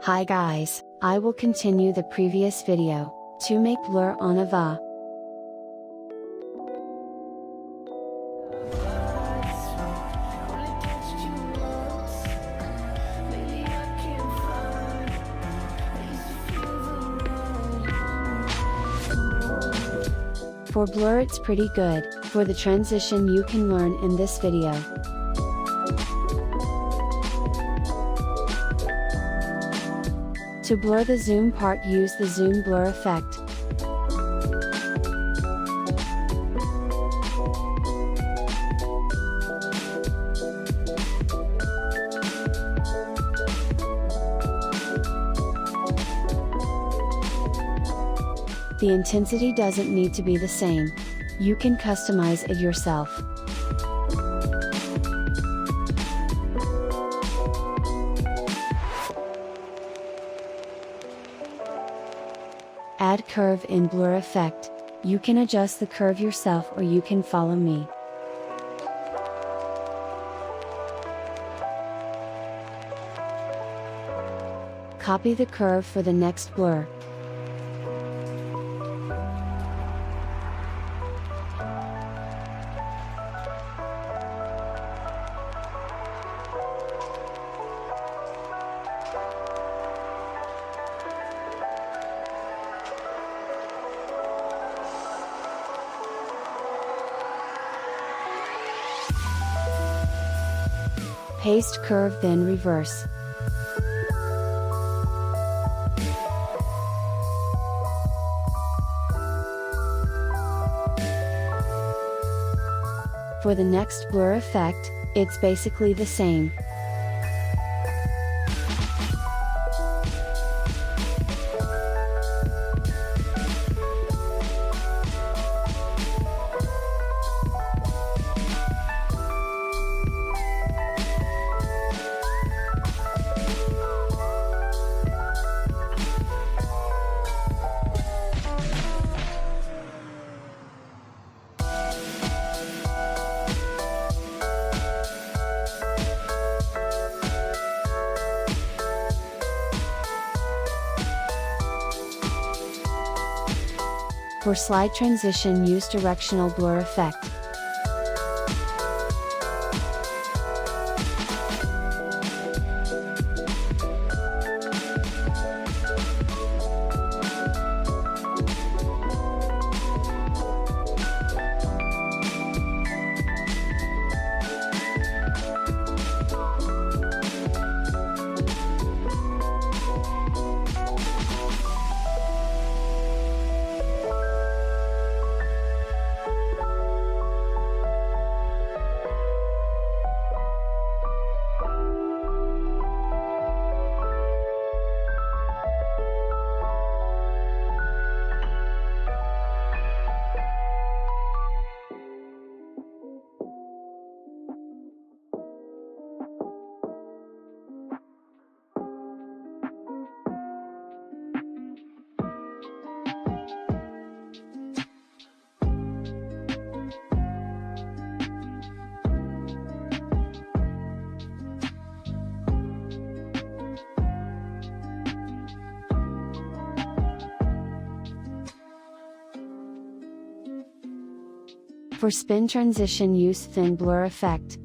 Hi guys, I will continue the previous video, to make blur on Ava. For blur it's pretty good, for the transition you can learn in this video. To blur the zoom part, use the zoom blur effect. The intensity doesn't need to be the same. You can customize it yourself. Add curve in blur effect. You can adjust the curve yourself or you can follow me. Copy the curve for the next blur. Paste curve then reverse. For the next blur effect, it's basically the same. For slide transition, use directional blur effect. For spin transition, use thin blur effect.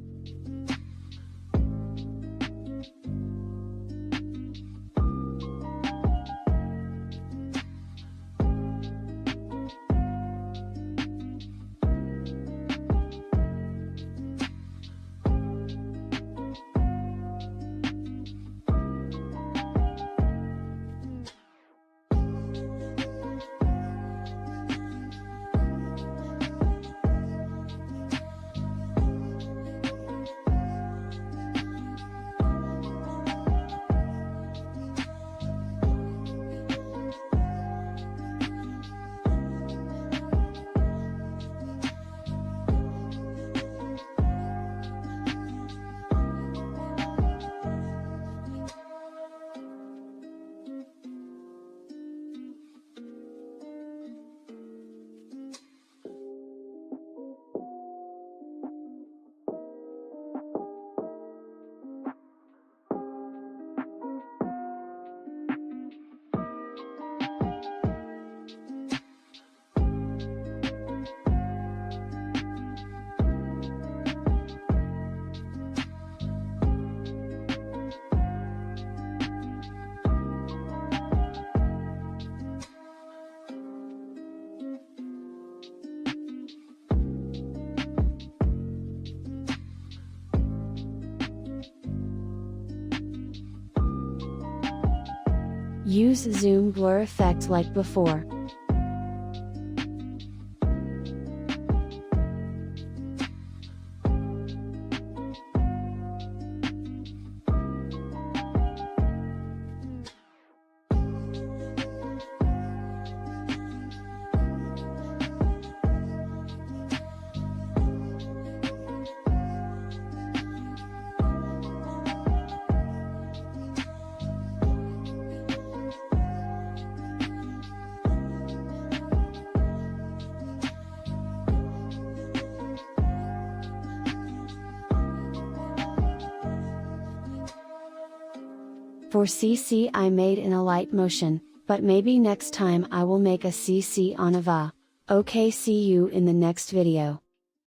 Use zoom blur effect like before. For CC I made in a light motion, but maybe next time I will make a CC on Ava. Okay, see you in the next video.